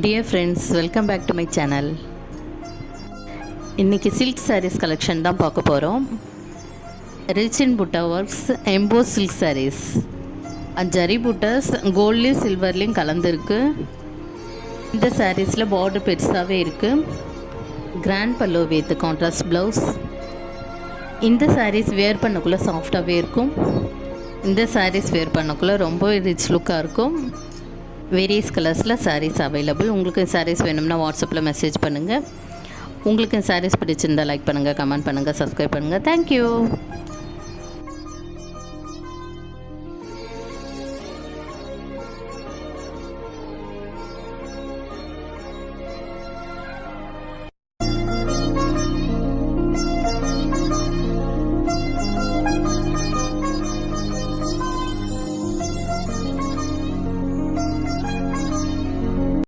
Dear friends, welcome back to my channel. இன்னைக்கு silk sarees collection தான் பார்க்க போகிறோம். Rich in butta works, embossed silk sarees. Zari புட்டாஸ் கோல்ட்லேயும் சில்வர்லேயும் கலந்துருக்கு. இந்த சாரீஸில் பார்டர் பெருசாகவே இருக்குது. Grand pallu with contrast blouse. இந்த சாரீஸ் வேர் பண்ணக்குள்ளே சாஃப்டாகவே இருக்கும். இந்த சாரீஸ் வேர் பண்ணக்குள்ளே ரொம்ப ரிச் லுக்காக இருக்கும். வேரியஸ் கலர்ஸில் சாரீஸ் அவைலபிள். உங்களுக்கு சாரீஸ் வேணும்னா வாட்ஸ்அப்பில் மெசேஜ் பண்ணுங்கள். உங்களுக்கு சாரீஸ் பிடிச்சிருந்தால் லைக் பண்ணுங்கள், கமெண்ட் பண்ணுங்கள், சப்ஸ்கிரைப் பண்ணுங்கள். தேங்க்யூ.